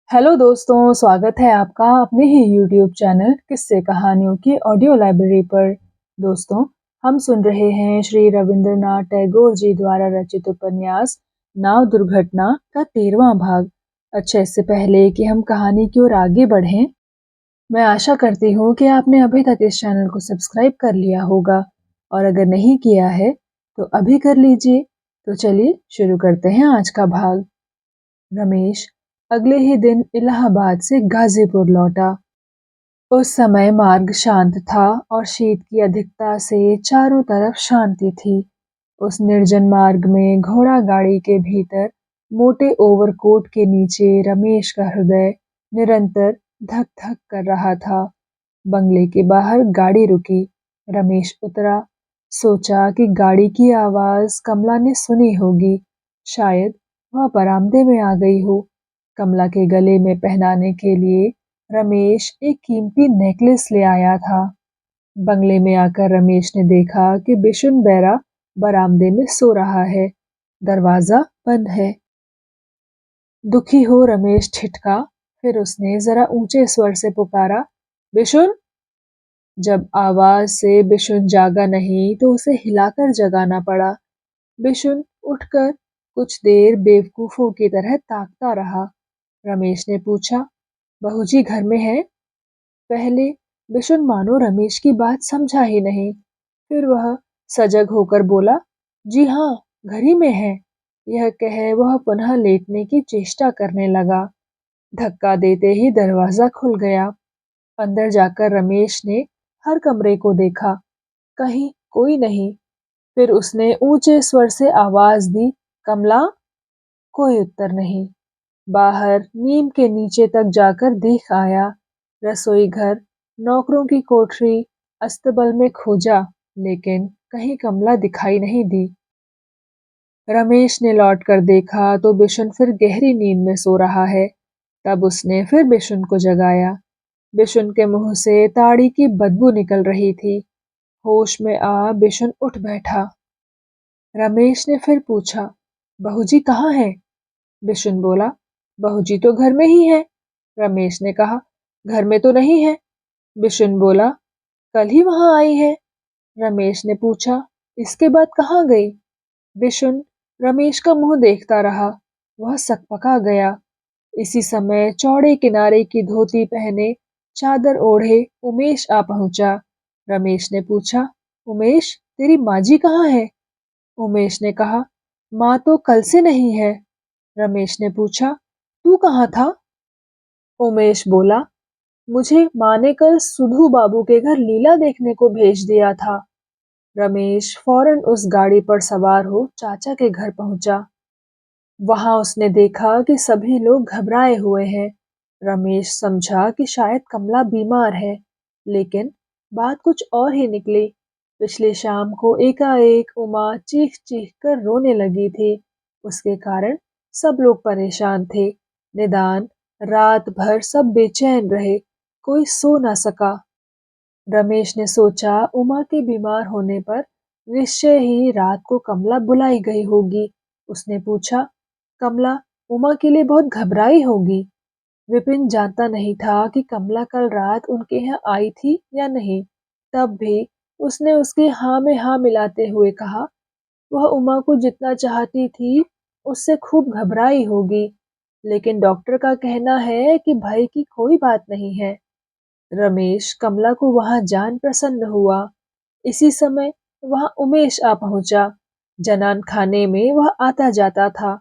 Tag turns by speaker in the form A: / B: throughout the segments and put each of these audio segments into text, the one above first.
A: Hello दोस्तों, स्वागत है आपका अपने ही यूट्यूब चैनल किस्से कहानियों की ऑडियो लाइब्रेरी पर। दोस्तों, हम सुन रहे हैं श्री रविंद्रनाथ टैगोर जी द्वारा रचित उपन्यास नाव दुर्घटना का 13वां भाग। अच्छा, इससे पहले कि हम कहानी की ओर आगे बढ़ें, मैं आशा करती हूँ कि आपने अभी तक इस चैनल को सब्सक्राइब कर लिया होगा, और अगर नहीं किया है तो अभी कर लीजिए। तो चलिए शुरू करते हैं आज का भाग। रमेश अगले ही दिन इलाहाबाद से गाजीपुर लौटा। उस समय मार्ग शांत था और शीत की अधिकता से चारों तरफ शांति थी। उस निर्जन मार्ग में घोड़ा गाड़ी के भीतर मोटे ओवरकोट के नीचे रमेश का हृदय निरंतर धक धक कर रहा था। बंगले के बाहर गाड़ी रुकी। रमेश उतरा। सोचा कि गाड़ी की आवाज कमला ने सुनी होगी। शायद वह बरामदे में आ गई हो। कमला के गले में पहनाने के लिए रमेश एक कीमती नेकलेस ले आया था। बंगले में आकर रमेश ने देखा कि बिशुन बैरा बरामदे में सो रहा है। दरवाजा बंद है। दुखी हो रमेश ठिठका। फिर उसने जरा ऊंचे स्वर से पुकारा, बिशुन। जब आवाज से बिशुन जागा नहीं तो उसे हिलाकर जगाना पड़ा। बिशुन उठकर कुछ देर बेवकूफों की तरह ताकता रहा। रमेश ने पूछा, बहूजी घर में है? पहले बिशुन मानो रमेश की बात समझा ही नहीं। फिर वह सजग होकर बोला, जी हाँ, घर ही में है। यह कह वह पुनः लेटने की चेष्टा करने लगा। धक्का देते ही दरवाजा खुल गया। अंदर जाकर रमेश ने हर कमरे को देखा। कहीं कोई नहीं। फिर उसने ऊंचे स्वर से आवाज दी, कमला। कोई उत्तर नहीं। बाहर नीम के नीचे तक जाकर देख आया। रसोई घर, नौकरों की कोठरी, अस्तबल में खोजा, लेकिन कहीं कमला दिखाई नहीं दी। रमेश ने लौट कर देखा तो बिशुन फिर गहरी नींद में सो रहा है। तब उसने फिर बिशुन को जगाया। बिशुन के मुंह से ताड़ी की बदबू निकल रही थी। होश में आ बिशुन उठ बैठा। रमेश ने फिर पूछा, बहूजी कहाँ है? बिशुन बोला, बहूजी तो घर में ही है। रमेश ने कहा, घर में तो नहीं है। बिशुन बोला, कल ही वहां आई है। रमेश ने पूछा, इसके बाद कहाँ गई? बिशुन रमेश का मुंह देखता रहा। वह सकपका गया। इसी समय चौड़े किनारे की धोती पहने, चादर ओढ़े उमेश आ पहुंचा। रमेश ने पूछा, उमेश, तेरी माँ जी कहाँ है? उमेश ने कहा, माँ तो कल से नहीं है। रमेश ने पूछा, तू कहाँ था? उमेश बोला, मुझे माँ ने कल सुधू बाबू के घर लीला देखने को भेज दिया था। रमेश फौरन उस गाड़ी पर सवार हो चाचा के घर पहुंचा। वहां उसने देखा कि सभी लोग घबराए हुए हैं। रमेश समझा कि शायद कमला बीमार है, लेकिन बात कुछ और ही निकली। पिछली शाम को एकाएक उमा चीख चीख कर रोने लगी थी। उसके कारण सब लोग परेशान थे। निदान रात भर सब बेचैन रहे। कोई सो न सका। रमेश ने सोचा, उमा के बीमार होने पर निश्चय ही रात को कमला बुलाई गई होगी। उसने पूछा, कमला उमा के लिए बहुत घबराई होगी। विपिन जानता नहीं था कि कमला कल रात उनके यहाँ आई थी या नहीं। तब भी उसने उसके हाँ में हाँ मिलाते हुए कहा, वह उमा को जितना चाहती थी उससे खूब घबराई होगी, लेकिन डॉक्टर का कहना है कि भय की कोई बात नहीं है। रमेश कमला को वहां जान प्रसन्न हुआ। इसी समय वहां उमेश आ पहुंचा। जनान खाने में वह आता जाता था।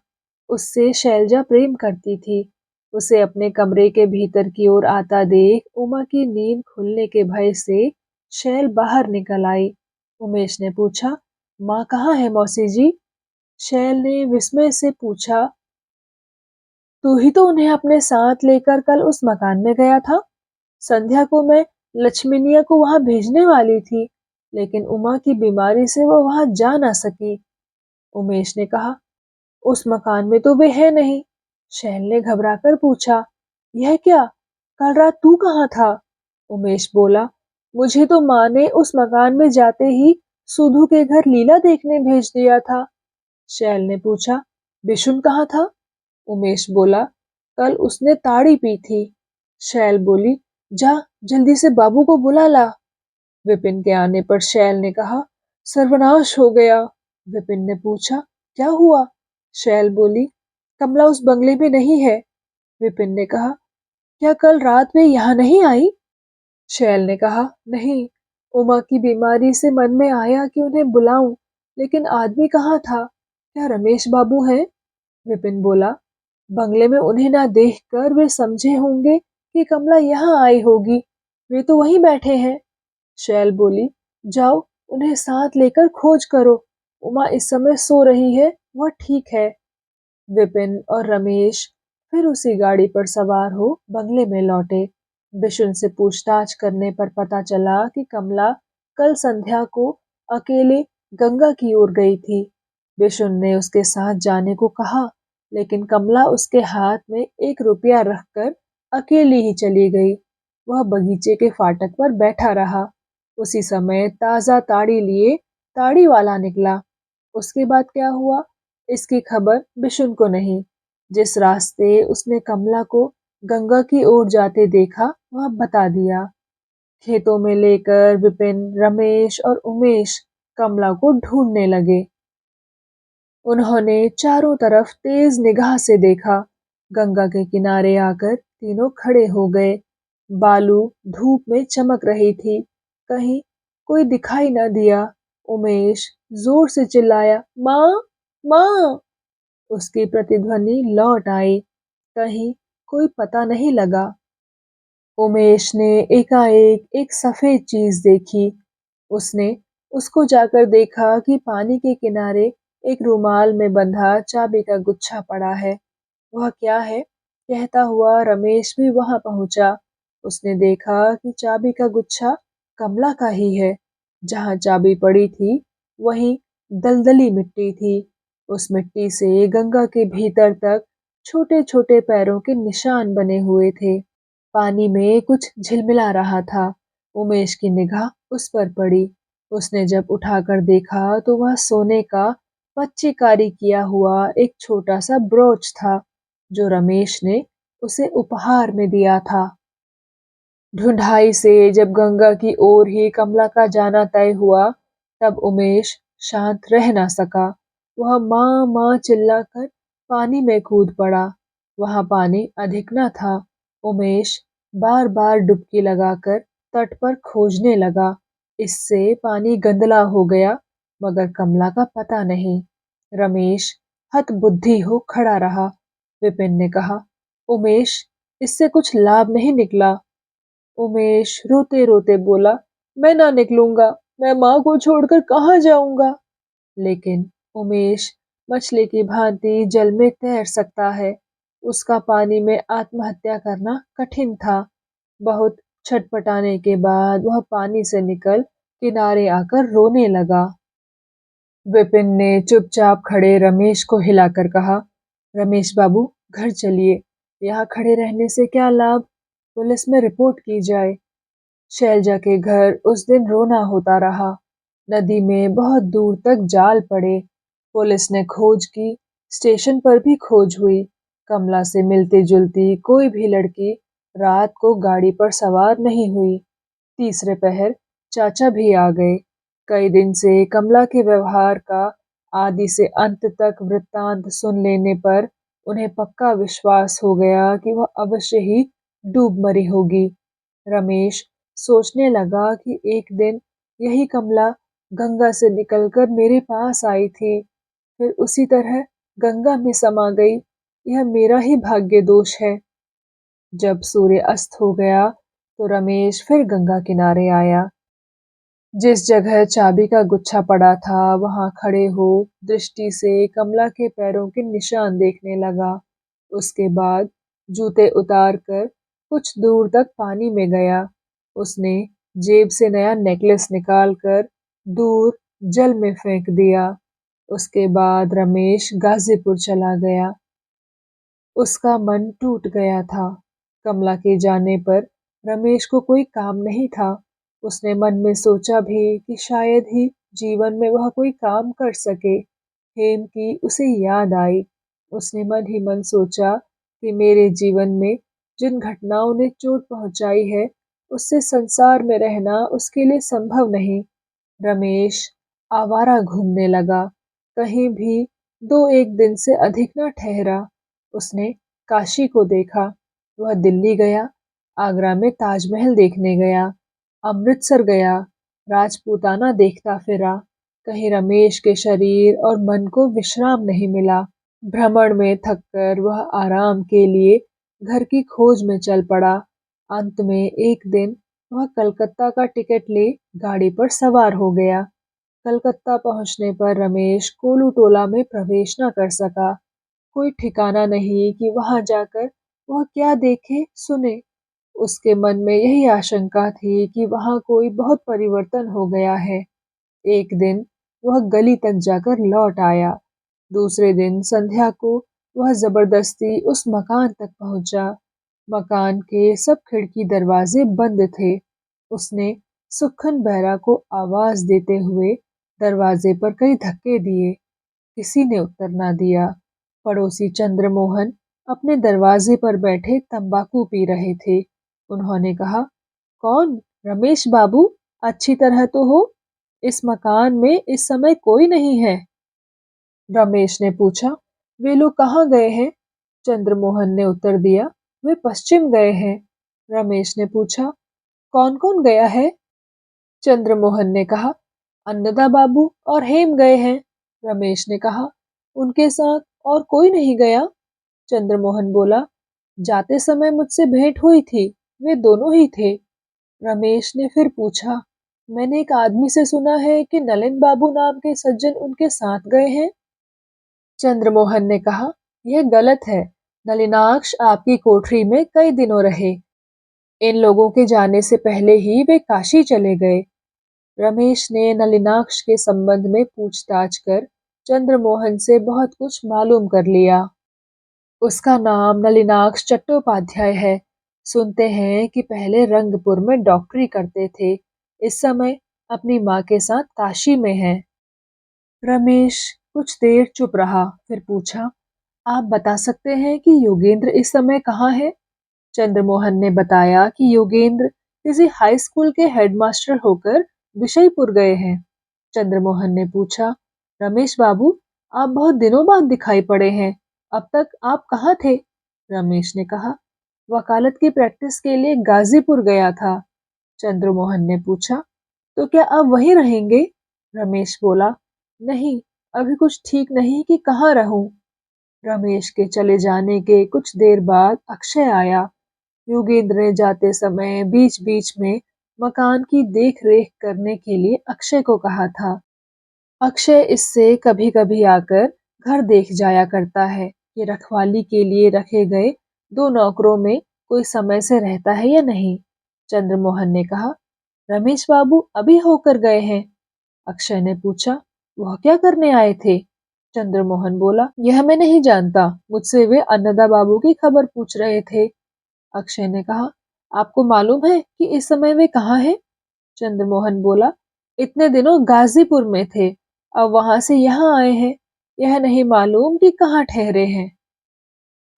A: उससे शैलजा प्रेम करती थी। उसे अपने कमरे के भीतर की ओर आता देख उमा की नींद खुलने के भय से शैल बाहर निकल आई। उमेश ने पूछा, माँ कहाँ है मौसी जी? शैल ने विस्मय से पूछा, तू ही तो उन्हें अपने साथ लेकर कल उस मकान में गया था। संध्या को मैं लक्ष्मीनिया को वहां भेजने वाली थी, लेकिन उमा की बीमारी से वो वहां जा ना सकी। उमेश ने कहा, उस मकान में तो वे है नहीं। शैल ने घबराकर पूछा, यह क्या? कल रात तू कहाँ था? उमेश बोला, मुझे तो माँ ने उस मकान में जाते ही सुधू के घर लीला देखने भेज दिया था। शैल ने पूछा, बिशुन कहाँ था? उमेश बोला, कल उसने ताड़ी पी थी। शैल बोली, जा जल्दी से बाबू को बुला ला। विपिन के आने पर शैल ने कहा, सर्वनाश हो गया। विपिन ने पूछा, क्या हुआ? शैल बोली, कमला उस बंगले में नहीं है। विपिन ने कहा, क्या कल रात वे यहाँ नहीं आई? शैल ने कहा, नहीं। उमा की बीमारी से मन में आया कि उन्हें बुलाऊं, लेकिन आदमी कहाँ था? क्या रमेश बाबू हैं? विपिन बोला, बंगले में उन्हें ना देखकर वे समझे होंगे कि कमला यहाँ आई होगी। वे तो वहीं बैठे हैं। शैल बोली, जाओ उन्हें साथ लेकर खोज करो। उमा इस समय सो रही है, वह ठीक है। विपिन और रमेश फिर उसी गाड़ी पर सवार हो बंगले में लौटे। बिशुन से पूछताछ करने पर पता चला कि कमला कल संध्या को अकेले गंगा की ओर गई थी। बिशुन ने उसके साथ जाने को कहा, लेकिन कमला उसके हाथ में 1 रुपया रखकर अकेली ही चली गई। वह बगीचे के फाटक पर बैठा रहा। उसी समय ताजा ताड़ी लिए ताड़ी वाला निकला। उसके बाद क्या हुआ, इसकी खबर बिशुन को नहीं। जिस रास्ते उसने कमला को गंगा की ओर जाते देखा, वह बता दिया। खेतों में लेकर विपिन, रमेश और उमेश कमला को ढूंढने लगे। उन्होंने चारों तरफ तेज निगाह से देखा। गंगा के किनारे आकर तीनों खड़े हो गए। बालू धूप में चमक रही थी। कहीं कोई दिखाई न दिया। उमेश जोर से चिल्लाया, माँ, माँ। उसकी प्रतिध्वनि लौट आई। कहीं कोई पता नहीं लगा। उमेश ने एकाएक एक सफेद चीज देखी। उसने उसको जाकर देखा कि पानी के किनारे एक रुमाल में बंधा चाबी का गुच्छा पड़ा है। वह क्या है? कहता हुआ रमेश भी वहां पहुंचा। उसने देखा कि चाबी का गुच्छा कमला का ही है। जहां चाबी पड़ी थी, वहीं दलदली मिट्टी थी। उस मिट्टी से गंगा के भीतर तक छोटे छोटे पैरों के निशान बने हुए थे। पानी में कुछ झिलमिला रहा था। उमेश की निगाह उस पर पड़ी। उसने जब उठाकर देखा तो वह सोने का पच्चीकारी किया हुआ एक छोटा सा ब्रोच था, जो रमेश ने उसे उपहार में दिया था। ढूंढाई से जब गंगा की ओर ही कमला का जाना तय हुआ, तब उमेश शांत रह ना सका। वह माँ माँ चिल्लाकर पानी में कूद पड़ा। वहां पानी अधिक न था। उमेश बार बार डुबकी लगाकर तट पर खोजने लगा। इससे पानी गंदला हो गया, मगर कमला का पता नहीं। रमेश हतबुद्धि हो खड़ा रहा। विपिन ने कहा, उमेश, इससे कुछ लाभ नहीं निकला। उमेश रोते रोते बोला, मैं ना निकलूंगा। मैं माँ को छोड़कर कहाँ जाऊंगा? लेकिन उमेश मछली की भांति जल में तैर सकता है। उसका पानी में आत्महत्या करना कठिन था। बहुत छटपटाने के बाद वह पानी से निकल किनारे आकर रोने लगा। विपिन ने चुपचाप खड़े रमेश को हिलाकर कहा, रमेश बाबू, घर चलिए। यहाँ खड़े रहने से क्या लाभ? पुलिस में रिपोर्ट की जाए। शैलजा के घर उस दिन रोना होता रहा। नदी में बहुत दूर तक जाल पड़े। पुलिस ने खोज की। स्टेशन पर भी खोज हुई। कमला से मिलती जुलती कोई भी लड़की रात को गाड़ी पर सवार नहीं हुई। तीसरे पहर चाचा भी आ गए। कई दिन से कमला के व्यवहार का आदि से अंत तक वृत्तांत सुन लेने पर उन्हें पक्का विश्वास हो गया कि वह अवश्य ही डूब मरी होगी। रमेश सोचने लगा कि एक दिन यही कमला गंगा से निकलकर मेरे पास आई थी, फिर उसी तरह गंगा में समा गई। यह मेरा ही भाग्य दोष है। जब सूर्य अस्त हो गया तो रमेश फिर गंगा किनारे आया। जिस जगह चाबी का गुच्छा पड़ा था, वहां खड़े हो दृष्टि से कमला के पैरों के निशान देखने लगा। उसके बाद जूते उतार कर कुछ दूर तक पानी में गया। उसने जेब से नया नेकलेस निकाल कर दूर जल में फेंक दिया। उसके बाद रमेश गाजीपुर चला गया। उसका मन टूट गया था। कमला के जाने पर रमेश को कोई काम नहीं था। उसने मन में सोचा भी कि शायद ही जीवन में वह कोई काम कर सके। हेम की उसे याद आई। उसने मन ही मन सोचा कि मेरे जीवन में जिन घटनाओं ने चोट पहुंचाई है, उससे संसार में रहना उसके लिए संभव नहीं। रमेश आवारा घूमने लगा, कहीं भी 2-1 दिन से अधिक न ठहरा। उसने काशी को देखा, वह दिल्ली गया, आगरा में ताजमहल देखने गया, अमृतसर गया, राजपूताना देखता फिरा। कहीं रमेश के शरीर और मन को विश्राम नहीं मिला। भ्रमण में थककर वह आराम के लिए घर की खोज में चल पड़ा। अंत में एक दिन वह कलकत्ता का टिकट ले गाड़ी पर सवार हो गया। कलकत्ता पहुंचने पर रमेश कोलू टोला में प्रवेश न कर सका। कोई ठिकाना नहीं कि वहां जाकर वह क्या देखे सुने। उसके मन में यही आशंका थी कि वहां कोई बहुत परिवर्तन हो गया है। एक दिन वह गली तक जाकर लौट आया। दूसरे दिन संध्या को वह जबरदस्ती उस मकान तक पहुंचा। मकान के सब खिड़की दरवाजे बंद थे। उसने सुखन बेहरा को आवाज देते हुए दरवाजे पर कई धक्के दिए। किसी ने उत्तर ना दिया। पड़ोसी चंद्रमोहन अपने दरवाजे पर बैठे तंबाकू पी रहे थे। उन्होंने कहा, कौन? रमेश बाबू, अच्छी तरह तो हो? इस मकान में इस समय कोई नहीं है। रमेश ने पूछा, वे लोग कहाँ गए हैं? चंद्रमोहन ने उत्तर दिया, वे पश्चिम गए हैं। रमेश ने पूछा, कौन कौन गया है? चंद्रमोहन ने कहा, अन्नदा बाबू और हेम गए हैं। रमेश ने कहा, उनके साथ और कोई नहीं गया? चंद्रमोहन बोला, जाते समय मुझसे भेंट हुई थी, वे दोनों ही थे। रमेश ने फिर पूछा, मैंने एक आदमी से सुना है कि नलिन बाबू नाम के सज्जन उनके साथ गए हैं। चंद्रमोहन ने कहा, यह गलत है। नलिनाक्ष आपकी कोठरी में कई दिनों रहे। इन लोगों के जाने से पहले ही वे काशी चले गए। रमेश ने नलिनाक्ष के संबंध में पूछताछ कर चंद्रमोहन से बहुत कुछ मालूम कर लिया। उसका नाम नलिनाक्ष चट्टोपाध्याय है। सुनते हैं कि पहले रंगपुर में डॉक्टरी करते थे। इस समय अपनी माँ के साथ काशी में है। रमेश कुछ देर चुप रहा, फिर पूछा, आप बता सकते हैं कि योगेंद्र इस समय कहाँ है? चंद्रमोहन ने बताया कि योगेंद्र किसी हाई स्कूल के हेडमास्टर होकर विशयपुर गए हैं। चंद्रमोहन ने पूछा, रमेश बाबू, आप बहुत दिनों बाद दिखाई पड़े हैं। अब तक आप कहाँ थे? रमेश ने कहा, वकालत की प्रैक्टिस के लिए गाजीपुर गया था। चंद्रमोहन ने पूछा, तो क्या आप वहीं रहेंगे? रमेश बोला, नहीं, अभी कुछ ठीक नहीं कि कहाँ रहूं। रमेश के चले जाने के कुछ देर बाद अक्षय आया। योगेंद्र ने जाते समय बीच बीच में मकान की देख रेख करने के लिए अक्षय को कहा था। अक्षय इससे कभी कभी आकर घर देख जाया करता है कि रखवाली के लिए रखे गए 2 नौकरों में कोई समय से रहता है या नहीं। चंद्रमोहन ने कहा, रमेश बाबू अभी होकर गए हैं। अक्षय ने पूछा, वह क्या करने आए थे? चंद्रमोहन बोला, यह मैं नहीं जानता, मुझसे वे अन्नदा बाबू की खबर पूछ रहे थे। अक्षय ने कहा, आपको मालूम है कि इस समय वे कहाँ हैं? चंद्रमोहन बोला, इतने दिनों गाजीपुर में थे, अब वहां से यहाँ आए हैं। यह नहीं मालूम कि कहाँ ठहरे हैं।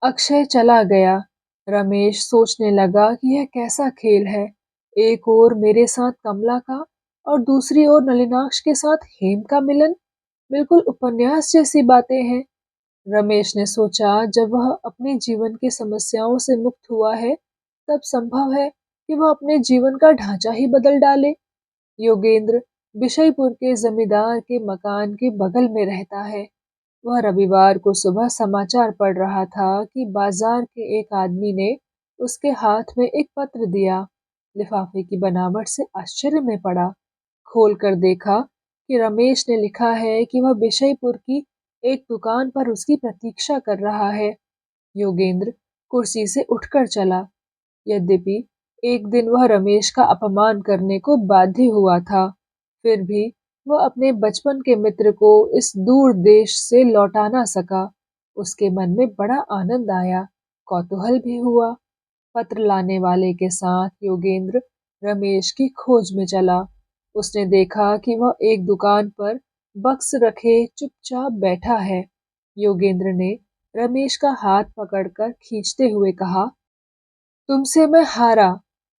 A: अक्षय चला गया। रमेश सोचने लगा कि यह कैसा खेल है। एक ओर मेरे साथ कमला का और दूसरी ओर नलिनाक्ष के साथ हेम का मिलन। बिल्कुल उपन्यास जैसी बातें हैं। रमेश ने सोचा, जब वह अपने जीवन की समस्याओं से मुक्त हुआ है, तब संभव है कि वह अपने जीवन का ढांचा ही बदल डाले। योगेंद्र बिशईपुर के जमींदार के मकान के बगल में रहता है। वह रविवार को सुबह समाचार पढ़ रहा था कि बाजार के एक आदमी ने उसके हाथ में एक पत्र दिया। लिफाफे की बनावट से आश्चर्य में पड़ा। खोल कर देखा कि रमेश ने लिखा है कि वह बिशईपुर की एक दुकान पर उसकी प्रतीक्षा कर रहा है। योगेंद्र कुर्सी से उठकर चला। यद्यपि एक दिन वह रमेश का अपमान करने को बाध्य हुआ था, फिर भी वह अपने बचपन के मित्र को इस दूर देश से लौटा ना सका। उसके मन में बड़ा आनंद आया, कौतूहल भी हुआ। पत्र लाने वाले के साथ योगेंद्र रमेश की खोज में चला। उसने देखा कि वह एक दुकान पर बक्स रखे चुपचाप बैठा है। योगेंद्र ने रमेश का हाथ पकड़कर खींचते हुए कहा, तुमसे मैं हारा।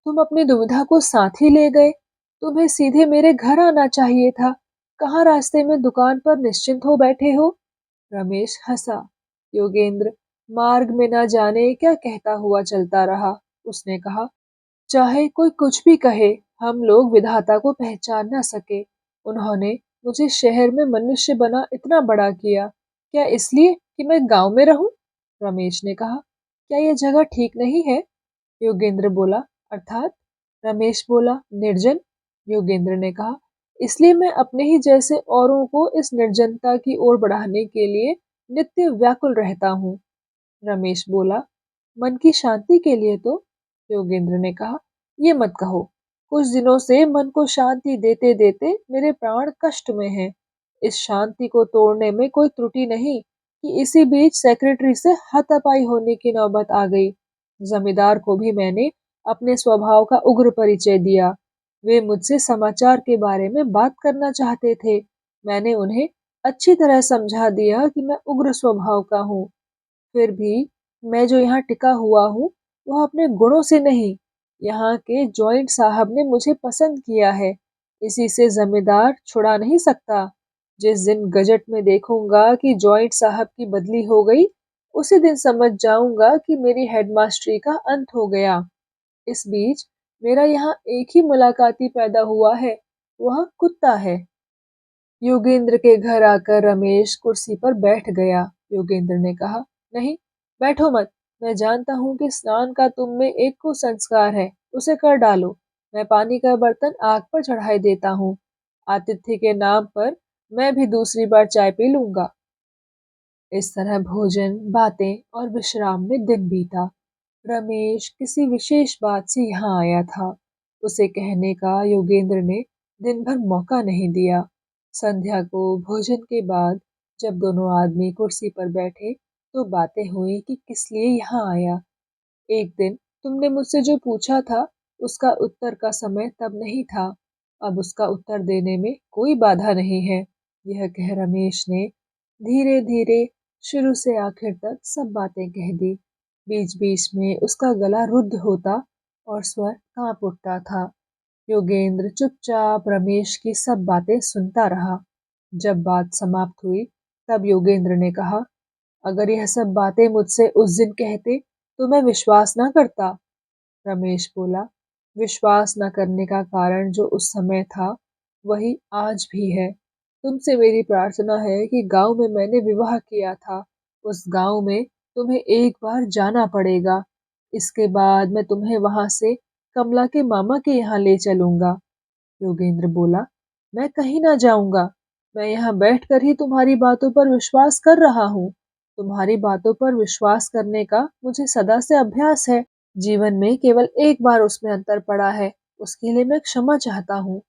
A: तुम अपनी दुविधा को साथ ही ले गए। तुम्हें सीधे मेरे घर आना चाहिए था। कहाँ रास्ते में दुकान पर निश्चिंत हो बैठे हो? रमेश हंसा। योगेंद्र मार्ग में न जाने क्या कहता हुआ चलता रहा। उसने कहा, चाहे कोई कुछ भी कहे, हम लोग विधाता को पहचान न सके। उन्होंने मुझे शहर में मनुष्य बना इतना बड़ा किया, क्या इसलिए कि मैं गांव में रहूं? रमेश ने कहा, क्या यह जगह ठीक नहीं है? योगेंद्र बोला, अर्थात? रमेश बोला, निर्जन। योगेंद्र ने कहा, इसलिए मैं अपने ही जैसे औरों को इस निर्जनता की ओर बढ़ाने के लिए नित्य व्याकुल रहता हूँ। रमेश बोला, मन की शांति के लिए तो? योगेंद्र ने कहा, ये मत कहो। कुछ दिनों से मन को शांति देते देते मेरे प्राण कष्ट में हैं। इस शांति को तोड़ने में कोई त्रुटि नहीं कि इसी बीच सेक्रेटरी से हाथापाई होने की नौबत आ गई। जमींदार को भी मैंने अपने स्वभाव का उग्र परिचय दिया। वे मुझसे समाचार के बारे में बात करना चाहते थे। मैंने उन्हें अच्छी तरह समझा दिया कि मैं उग्र स्वभाव का हूँ। फिर भी मैं जो यहाँ टिका हुआ हूँ, वह अपने गुणों से नहीं, यहाँ के जॉइंट साहब ने मुझे पसंद किया है। इसी से जमींदार छुड़ा नहीं सकता। जिस दिन गजट में देखूंगा कि जॉइंट साहब की बदली हो गई, उसी दिन समझ जाऊंगा कि मेरी हेडमास्टरी का अंत हो गया। इस बीच मेरा यहाँ एक ही मुलाकाती पैदा हुआ है, वह कुत्ता है। योगेंद्र के घर आकर रमेश कुर्सी पर बैठ गया। योगेंद्र ने कहा, नहीं, बैठो मत। मैं जानता हूँ कि स्नान का तुम में एक कुसंस्कार है, उसे कर डालो। मैं पानी का बर्तन आग पर चढ़ाई देता हूँ। आतिथ्य के नाम पर मैं भी दूसरी बार चाय पी लूंगा। इस तरह भोजन, बातें और विश्राम में दिन बीता। रमेश किसी विशेष बात से यहाँ आया था, उसे कहने का योगेंद्र ने दिन भर मौका नहीं दिया। संध्या को भोजन के बाद जब दोनों आदमी कुर्सी पर बैठे तो बातें हुई कि किस लिए यहाँ आया। एक दिन तुमने मुझसे जो पूछा था, उसका उत्तर का समय तब नहीं था। अब उसका उत्तर देने में कोई बाधा नहीं है। यह कह रमेश ने धीरे धीरे शुरू से आखिर तक सब बातें कह दी। बीच बीच में उसका गला रुद्ध होता और स्वर कांप उठता था। योगेंद्र चुपचाप रमेश की सब बातें सुनता रहा। जब बात समाप्त हुई, तब योगेंद्र ने कहा, अगर यह सब बातें मुझसे उस दिन कहते तो मैं विश्वास ना करता। रमेश बोला, विश्वास न करने का कारण जो उस समय था, वही आज भी है। तुमसे मेरी प्रार्थना है कि गांव में मैंने विवाह किया था, उस गांव में तुम्हें एक बार जाना पड़ेगा। इसके बाद मैं तुम्हें वहां से कमला के मामा के यहाँ ले चलूंगा। योगेंद्र बोला, मैं कहीं ना जाऊंगा। मैं यहाँ बैठकर ही तुम्हारी बातों पर विश्वास कर रहा हूँ। तुम्हारी बातों पर विश्वास करने का मुझे सदा से अभ्यास है। जीवन में केवल एक बार उसमें अंतर पड़ा है, उसके लिए मैं क्षमा चाहता हूँ।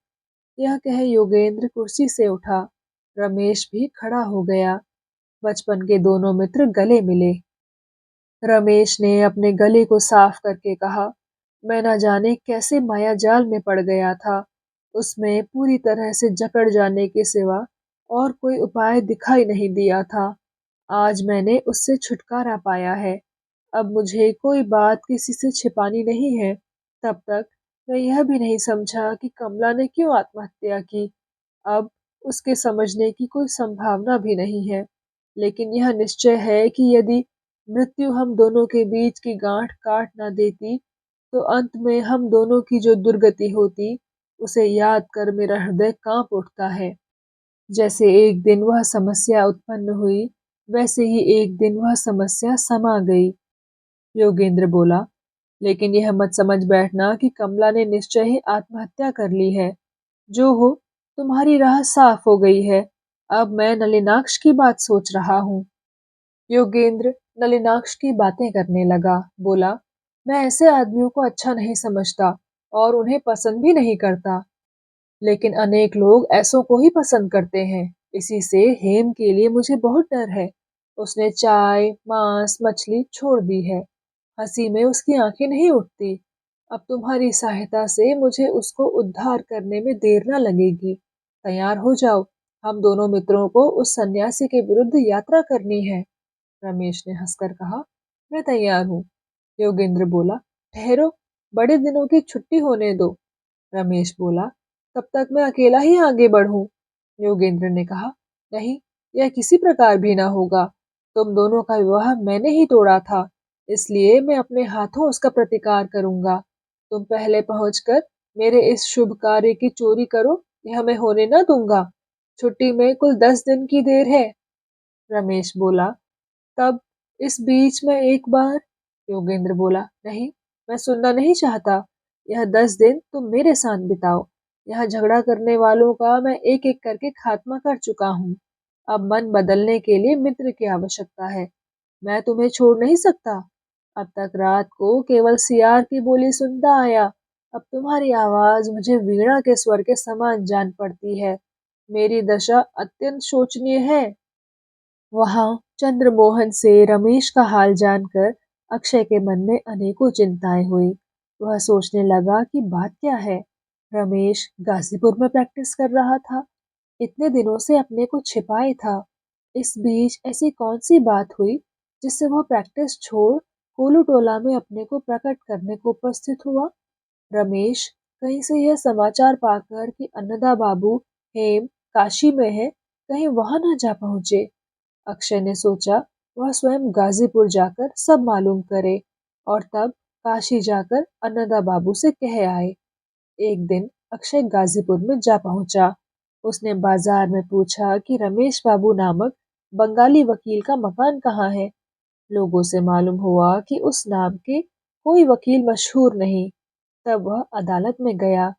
A: यह कह योगेंद्र कुर्सी से उठा। रमेश भी खड़ा हो गया। बचपन के दोनों मित्र गले मिले। रमेश ने अपने गले को साफ करके कहा, मैं न जाने कैसे माया जाल में पड़ गया था। उसमें पूरी तरह से जकड़ जाने के सिवा और कोई उपाय दिखाई नहीं दिया था। आज मैंने उससे छुटकारा पाया है। अब मुझे कोई बात किसी से छिपानी नहीं है। तब तक मैं यह भी नहीं समझा कि कमला ने क्यों आत्महत्या की। अब उसके समझने की कोई संभावना भी नहीं है। लेकिन यह निश्चय है कि यदि मृत्यु हम दोनों के बीच की गांठ काट न देती, तो अंत में हम दोनों की जो दुर्गति होती, उसे याद कर मेरा हृदय कांप उठता है। जैसे एक दिन वह समस्या उत्पन्न हुई, वैसे ही एक दिन वह समस्या समा गई। योगेंद्र बोला, लेकिन यह मत समझ बैठना कि कमला ने निश्चय ही आत्महत्या कर ली है। जो हो, तुम्हारी राह साफ हो गई है। अब मैं नलिनाक्ष की बात सोच रहा हूँ। योगेंद्र नलिनाक्ष की बातें करने लगा। बोला, मैं ऐसे आदमियों को अच्छा नहीं समझता और उन्हें पसंद भी नहीं करता। लेकिन अनेक लोग ऐसों को ही पसंद करते हैं। इसी से हेम के लिए मुझे बहुत डर है। उसने चाय, मांस, मछली छोड़ दी है। हंसी में उसकी आंखें नहीं उठती। अब तुम्हारी सहायता से मुझे उसको उद्धार करने में देर न लगेगी। तैयार हो जाओ, हम दोनों मित्रों को उस सन्यासी के विरुद्ध यात्रा करनी है। रमेश ने हंसकर कहा, मैं तैयार हूँ। योगेंद्र बोला, ठहरो, बड़े दिनों की छुट्टी होने दो। रमेश बोला, तब तक मैं अकेला ही आगे बढ़ूं। योगेंद्र ने कहा, नहीं, यह किसी प्रकार भी ना होगा। तुम दोनों का विवाह मैंने ही तोड़ा था, इसलिए मैं अपने हाथों उसका प्रतिकार करूंगा। तुम पहले पहुंचकर मेरे इस शुभ कार्य की चोरी करो, यह मैं होने न दूंगा। छुट्टी में कुल 10 दिन की देर है। रमेश बोला, तब इस बीच में एक बार। योगेंद्र बोला, नहीं, मैं सुनना नहीं चाहता। यह 10 दिन तुम मेरे साथ बिताओ। यहाँ झगड़ा करने वालों का मैं एक एक करके खात्मा कर चुका हूँ। अब मन बदलने के लिए मित्र की आवश्यकता है। मैं तुम्हें छोड़ नहीं सकता। अब तक रात को केवल सियार की बोली सुनता आया, अब तुम्हारी आवाज मुझे वीणा के स्वर के समान जान पड़ती है। मेरी दशा अत्यंत शोचनीय है। वहां चंद्रमोहन से रमेश का हाल जानकर अक्षय के मन में अनेकों चिंताएं हुई। वह सोचने लगा कि बात क्या है। रमेश गाजीपुर में प्रैक्टिस कर रहा था, इतने दिनों से अपने को छिपाए था। इस बीच ऐसी कौन सी बात हुई जिससे वह प्रैक्टिस छोड़ कोलू टोला में अपने को प्रकट करने को उपस्थित हुआ। रमेश कहीं से यह समाचार पाकर कि अन्नदा बाबू हेम काशी में है, कहीं वहां न जा पहुंचे। अक्षय ने सोचा वह स्वयं गाजीपुर जाकर सब मालूम करे और तब काशी जाकर अन्नदा बाबू से कह आए। एक दिन अक्षय गाजीपुर में जा पहुंचा। उसने बाजार में पूछा कि रमेश बाबू नामक बंगाली वकील का मकान कहाँ है। लोगों से मालूम हुआ कि उस नाम के कोई वकील मशहूर नहीं। तब वह अदालत में गया।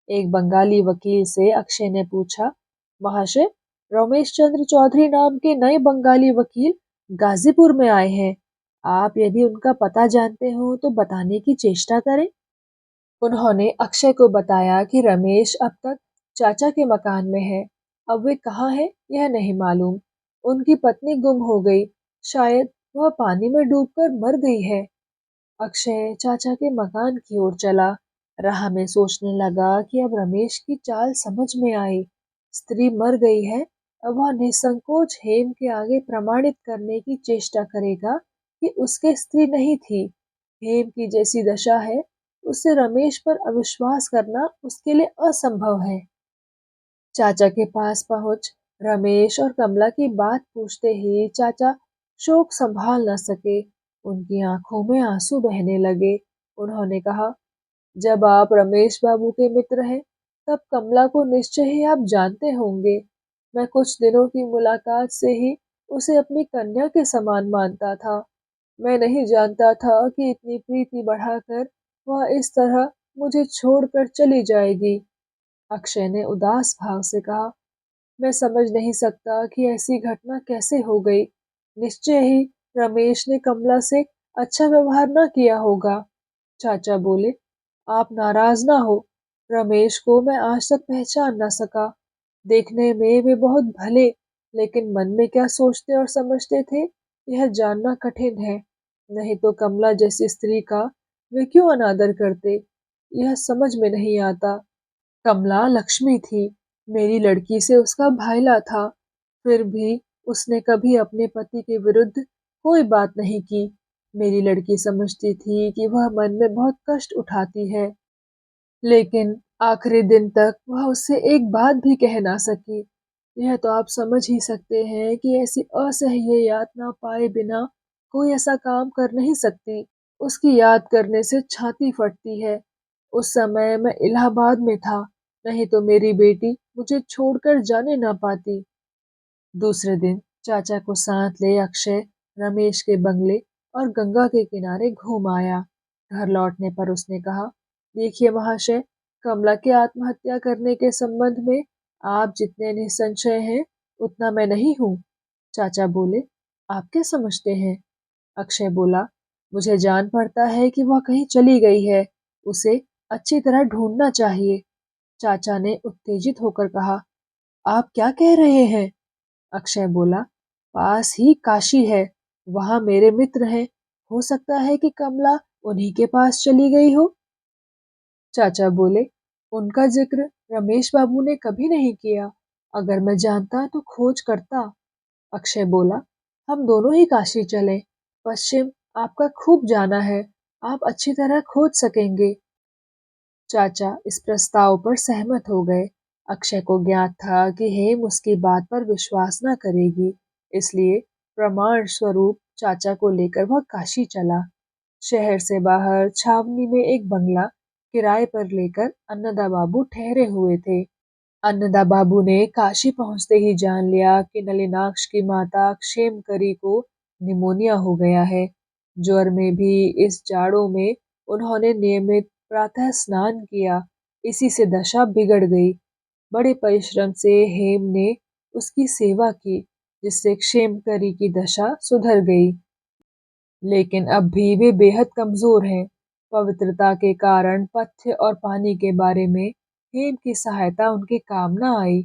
A: एक बंगाली वकील से अक्षय ने पूछा, महाशय, रमेश चंद्र चौधरी नाम के नए बंगाली वकील गाजीपुर में आए हैं। आप यदि उनका पता जानते हो तो बताने की चेष्टा करें। उन्होंने अक्षय को बताया कि रमेश अब तक चाचा के मकान में है। अब वे कहाँ हैं यह नहीं मालूम। उनकी पत्नी गुम हो गई, शायद वह पानी में डूबकर मर गई है। अक्षय चाचा के मकान की ओर चला। राह में सोचने लगा कि अब रमेश की चाल समझ में आई। स्त्री मर गई है, अब वह निसंकोच हेम के आगे प्रमाणित करने की चेष्टा करेगा कि उसके स्त्री नहीं थी। हेम की जैसी दशा है, उससे रमेश पर अविश्वास करना उसके लिए असंभव है। चाचा के पास पहुंच रमेश और कमला की बात पूछते ही चाचा शोक संभाल न सके। उनकी आंखों में आंसू बहने लगे। उन्होंने कहा, जब आप रमेश बाबू के मित्र हैं, तब कमला को निश्चय ही आप जानते होंगे। मैं कुछ दिनों की मुलाकात से ही उसे अपनी कन्या के समान मानता था। मैं नहीं जानता था कि इतनी प्रीति बढ़ाकर वह इस तरह मुझे छोड़कर चली जाएगी। अक्षय ने उदास भाव से कहा, मैं समझ नहीं सकता कि ऐसी घटना कैसे हो गई। निश्चय ही रमेश ने कमला से अच्छा व्यवहार न किया होगा। चाचा बोले, आप नाराज ना हो। रमेश को मैं आज तक पहचान न सका। देखने में वे बहुत भले, लेकिन मन में क्या सोचते और समझते थे यह जानना कठिन है। नहीं तो कमला जैसी स्त्री का वे क्यों अनादर करते, यह समझ में नहीं आता। कमला लक्ष्मी थी, मेरी लड़की से उसका भाईला था, फिर भी उसने कभी अपने पति के विरुद्ध कोई बात नहीं की। मेरी लड़की समझती थी कि वह मन में बहुत कष्ट उठाती है, लेकिन आखिरी दिन तक वह उससे एक बात भी कह ना सकी। यह तो आप समझ ही सकते हैं कि ऐसी असह्य यातना पाए बिना कोई ऐसा काम कर नहीं सकती। उसकी याद करने से छाती फटती है। उस समय मैं इलाहाबाद में था, नहीं तो मेरी बेटी मुझे छोड़कर जाने ना पाती। दूसरे दिन चाचा को साथ ले अक्षय रमेश के बंगले और गंगा के किनारे घूम आया। घर लौटने पर उसने कहा, देखिए महाशय, कमला के आत्महत्या करने के संबंध में आप जितने निसंशय हैं उतना मैं नहीं हूँ। चाचा बोले, आप क्या समझते हैं? अक्षय बोला, मुझे जान पड़ता है कि वह कहीं चली गई है, उसे अच्छी तरह ढूंढना चाहिए। चाचा ने उत्तेजित होकर कहा, आप क्या कह रहे हैं? अक्षय बोला, पास ही काशी है, वहां मेरे मित्र हैं, हो सकता है कि कमला उन्हीं के पास चली गई हो। चाचा बोले, उनका जिक्र रमेश बाबू ने कभी नहीं किया, अगर मैं जानता तो खोज करता। अक्षय बोला, हम दोनों ही काशी चलें। पश्चिम आपका खूब जाना है, आप अच्छी तरह खोज सकेंगे। चाचा इस प्रस्ताव पर सहमत हो गए। अक्षय को ज्ञात था कि हेम उसकी बात पर विश्वास न करेगी, इसलिए प्रमाण स्वरूप चाचा को लेकर वह काशी चला। शहर से बाहर छावनी में एक बंगला किराए पर लेकर अन्नदा बाबू ठहरे हुए थे। अन्नदा बाबू ने काशी पहुंचते ही जान लिया कि नलिनाक्ष की माता क्षेमकरी को निमोनिया हो गया है। ज्वर में भी इस जाड़ों में उन्होंने नियमित प्रातः स्नान किया, इसी से दशा बिगड़ गई। बड़े परिश्रम से हेम ने उसकी सेवा की, जिससे क्षेमकरी की दशा सुधर गई। लेकिन अब भी वे बेहद कमजोर हैं। पवित्रता के कारण पथ्य और पानी के बारे में हेम की सहायता उनके काम न आई।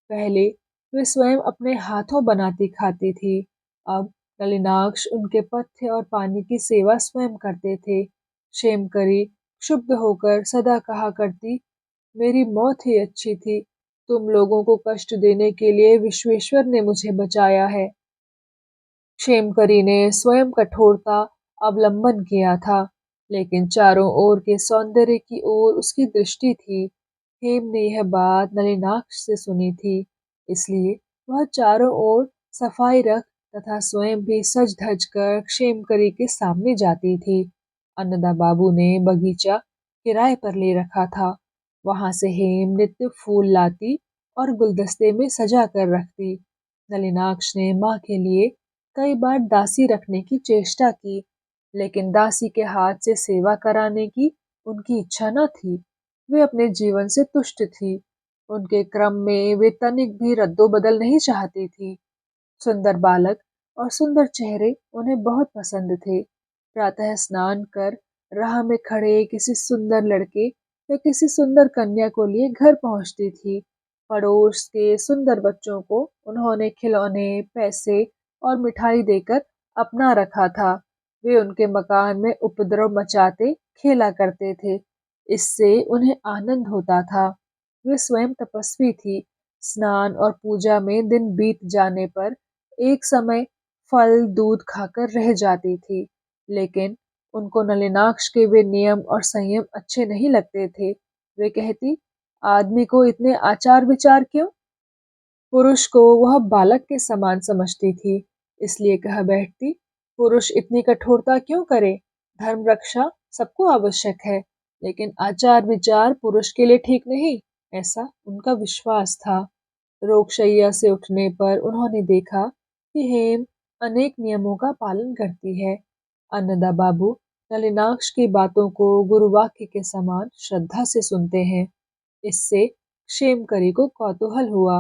A: पहले वे स्वयं अपने हाथों बनाती खाती थी, अब नलिनाक्ष उनके पथ्य और पानी की सेवा स्वयं करते थे। क्षेमकरी क्षुब्ध होकर सदा कहा करती, मेरी मौत ही अच्छी थी, तुम लोगों को कष्ट देने के लिए विश्वेश्वर ने मुझे बचाया है। क्षेमकरी ने स्वयं कठोरता अवलंबन किया था, लेकिन चारों ओर के सौंदर्य की ओर उसकी दृष्टि थी। हेम ने यह बात नलिनाक्ष से सुनी थी, इसलिए वह चारों ओर सफाई रख तथा स्वयं भी सज धज कर क्षेमकरी के सामने जाती थी। अन्नदा बाबू ने बगीचा किराए पर ले रखा था, वहां से हेम नित्य फूल लाती और गुलदस्ते में सजा कर रखती। नलिनाक्ष ने माँ के लिए कई बार दासी रखने की चेष्टा की, लेकिन दासी के हाथ से सेवा कराने की उनकी इच्छा न थी। वे अपने जीवन से तुष्ट थी। उनके क्रम में वे तनिक भी रद्दोबदल नहीं चाहती थी। सुंदर बालक और सुंदर चेहरे उन्हें बहुत पसंद थे। प्रातः स्नान कर राह में खड़े किसी सुंदर लड़के या किसी सुंदर कन्या को लिए घर पहुंचती थी। पड़ोस के सुंदर बच्चों को उन्होंने खिलौने, पैसे और मिठाई देकर अपना रखा था। वे उनके मकान में उपद्रव मचाते खेला करते थे, इससे उन्हें आनंद होता था। वे स्वयं तपस्वी थी। स्नान और पूजा में दिन बीत जाने पर एक समय फल दूध खाकर रह जाती थी, लेकिन उनको नलिनाक्ष के वे नियम और संयम अच्छे नहीं लगते थे। वे कहती, आदमी को इतने आचार विचार क्यों? पुरुष को वह बालक के समान समझती थी, इसलिए कह बैठती, पुरुष इतनी कठोरता क्यों करे? धर्म रक्षा सबको आवश्यक है, लेकिन आचार विचार पुरुष के लिए ठीक नहीं, ऐसा उनका विश्वास था। रोगशैया से उठने पर उन्होंने देखा कि हेम अनेक नियमों का पालन करती है। अन्नदा बाबू नलिनाक्ष की बातों को गुरुवाक्य के समान श्रद्धा से सुनते हैं। इससे क्षेमकरी को कौतूहल हुआ।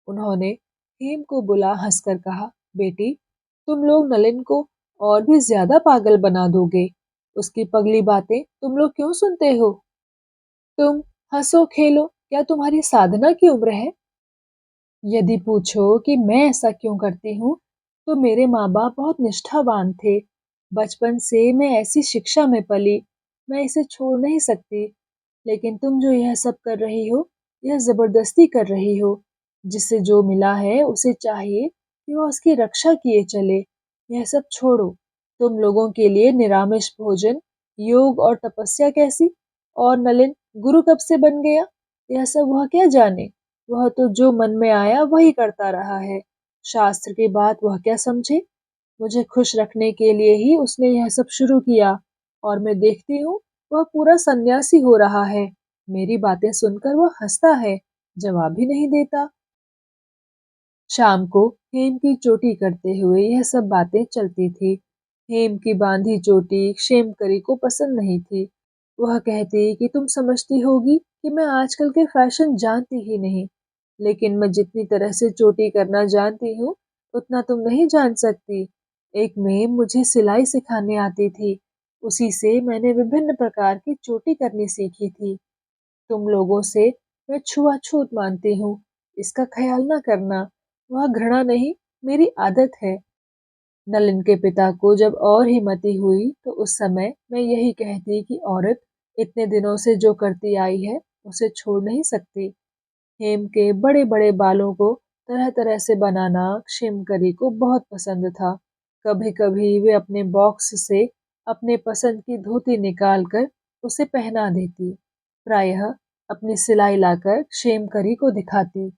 A: उन्होंने हेम को बुला हंसकर कहा, बेटी, तुम लोग नलिन को और भी ज्यादा पागल बना दोगे। उसकी पगली बातें तुम लोग क्यों सुनते हो? तुम हंसो खेलो, क्या तुम्हारी साधना की उम्र है? यदि पूछो कि मैं ऐसा क्यों करती हूँ, तो मेरे माँ बाप बहुत निष्ठावान थे। बचपन से मैं ऐसी शिक्षा में पली, मैं इसे छोड़ नहीं सकती। लेकिन तुम जो यह सब कर रही हो, यह जबरदस्ती कर रही हो। जिसे जो मिला है उसे चाहिए कि वह उसकी रक्षा किए चले। यह सब छोड़ो। तुम लोगों के लिए निरामिष भोजन, योग और तपस्या कैसी? और नलिन गुरु कब से बन गया? यह सब वह क्या जाने? वह तो जो मन में आया वही करता रहा है। शास्त्र की बात वह क्या समझे? मुझे खुश रखने के लिए ही उसने यह सब शुरू किया, और मैं देखती हूँ वह पूरा सन्यासी हो रहा है। मेरी बातें सुनकर वह हंसता है, जवाब भी नहीं देता। शाम को हेम की चोटी करते हुए यह सब बातें चलती थी। हेम की बांधी चोटी क्षेमकरी को पसंद नहीं थी। वह कहती कि तुम समझती होगी कि मैं आजकल के फैशन जानती ही नहीं, लेकिन मैं जितनी तरह से चोटी करना जानती हूँ उतना तुम नहीं जान सकती। एक मेम मुझे सिलाई सिखाने आती थी, उसी से मैंने विभिन्न प्रकार की चोटी करनी सीखी थी। तुम लोगों से मैं छुआछूत मानती हूँ, इसका ख्याल न करना। वह घृणा नहीं, मेरी आदत है। नलिन के पिता को जब और ही मति हुई तो उस समय मैं यही कहती कि औरत इतने दिनों से जो करती आई है उसे छोड़ नहीं सकती। हेम के बड़े बड़े बालों को तरह तरह से बनाना क्षेमकरी को बहुत पसंद था। कभी कभी वे अपने बॉक्स से अपने पसंद की धोती निकालकर उसे पहना देती। प्रायः अपनी सिलाई लाकर क्षेमकरी को दिखाती।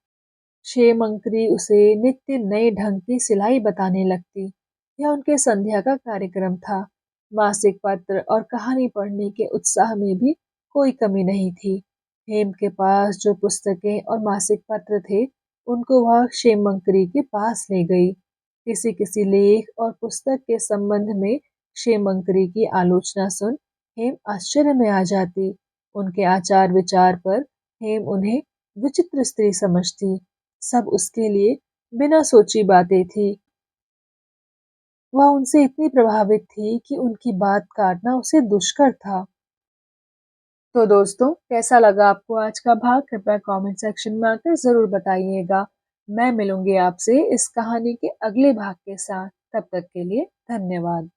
A: क्षेमंकरी उसे नित्य नए ढंग की सिलाई बताने लगती। यह उनके संध्या का कार्यक्रम था। मासिक पत्र और कहानी पढ़ने के उत्साह में भी कोई कमी नहीं थी। हेम के पास जो पुस्तकें और मासिक पत्र थे, उनको वह क्षेमंकरी के पास ले गई। किसी किसी लेख और पुस्तक के संबंध में क्षेमंकरी की आलोचना सुन हेम आश्चर्य में आ जाती। उनके आचार विचार पर हेम उन्हें विचित्र स्त्री समझती। सब उसके लिए बिना सोची बातें थी। वह उनसे इतनी प्रभावित थी कि उनकी बात काटना उसे दुष्कर था। तो दोस्तों, कैसा लगा आपको आज का भाग? कृपया कमेंट सेक्शन में आकर ज़रूर बताइएगा। मैं मिलूंगी आपसे इस कहानी के अगले भाग के साथ। तब तक के लिए धन्यवाद।